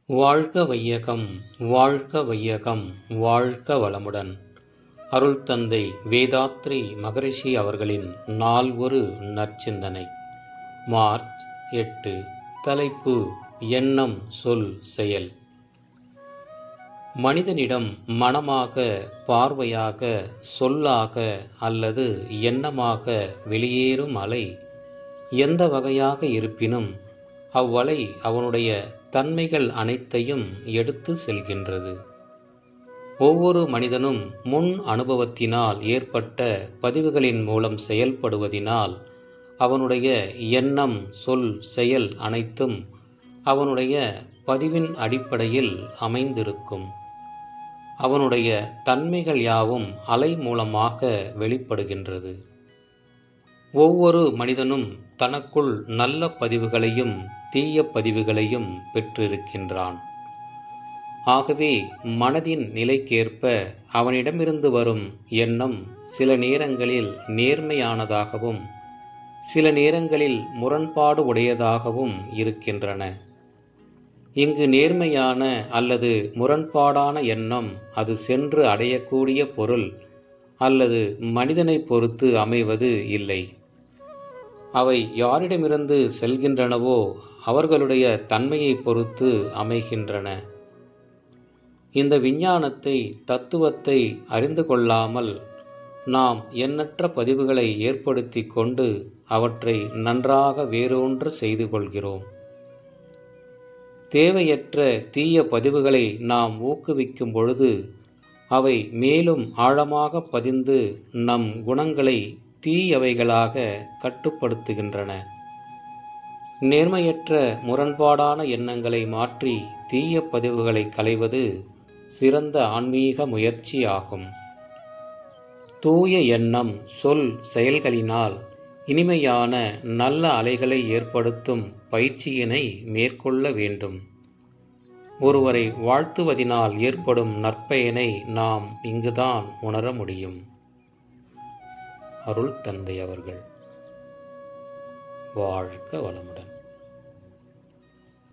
வாழ்க வையகம் வாழ்க வையகம் வாழ்க வளமுடன். அருள் தந்தை வேதாத்ரி மகரிஷி அவர்களின் நால்வொரு நற்சிந்தனை. மார்ச் 8. தலைப்பு: எண்ணம், சொல், செயல். மனிதனிடம் மனமாக, பார்வையாக, சொல்லாக அல்லது எண்ணமாக வெளியேறும் அலை எந்த வகையாக இருப்பினும் அவ்வலை அவனுடைய தன்மைகள் அனைத்தையும் எடுத்து செல்கின்றது. ஒவ்வொரு மனிதனும் முன் அனுபவத்தினால் ஏற்பட்ட பதிவுகளின் மூலம் செயல்படுவதினால் அவனுடைய எண்ணம், சொல், செயல் அனைத்தும் அவனுடைய பதிவின் அடிப்படையில் அமைந்திருக்கும். அவனுடைய தன்மைகள் யாவும் அலை மூலமாக வெளிப்படுகின்றது. ஒவ்வொரு மனிதனும் தனக்குள் நல்ல பதிவுகளையும் தீய பதிவுகளையும் பெற்றிருக்கின்றான். ஆகவே மனதின் நிலைக்கேற்ப அவனிடமிருந்து வரும் எண்ணம் சில நேரங்களில் நேர்மையானதாகவும் சில நேரங்களில் முரண்பாடு உடையதாகவும் இருக்கின்றன. இங்கு நேர்மையான அல்லது முரண்பாடான எண்ணம் அது சென்று அடையக்கூடிய பொருள் அல்லது மனிதனை பொறுத்து அமைவது இல்லை. அவை யாரிடமிருந்து செல்கின்றனவோ அவர்களுடைய தன்மையை பொறுத்து அமைகின்றன. இந்த விஞ்ஞானத்தை, தத்துவத்தை அறிந்து கொள்ளாமல் நாம் எண்ணற்ற பதிவுகளை ஏற்படுத்தி கொண்டு அவற்றை நன்றாக வேரூன்ற செய்து கொள்கிறோம். தேவையற்ற தீய பதிவுகளை நாம் ஊக்குவிக்கும் பொழுது அவை மேலும் ஆழமாக பதிந்து நம் குணங்களை தீயவைகளாக கட்டுப்படுத்துகின்றன. நேர்மையற்ற முரண்பாடான எண்ணங்களை மாற்றி தீய பதிவுகளை களைவது சிறந்த ஆன்மீக முயற்சி ஆகும். தூய எண்ணம், சொல், செயல்களினால் இனிமையான நல்ல அலைகளை ஏற்படுத்தும் பயிற்சியினை மேற்கொள்ள வேண்டும். ஒருவரை வாழ்த்துவதினால் ஏற்படும் நற்பயனை நாம் இங்குதான் உணர முடியும். அருள் தந்தை அவர்கள் வாழ்க வளமுடன்.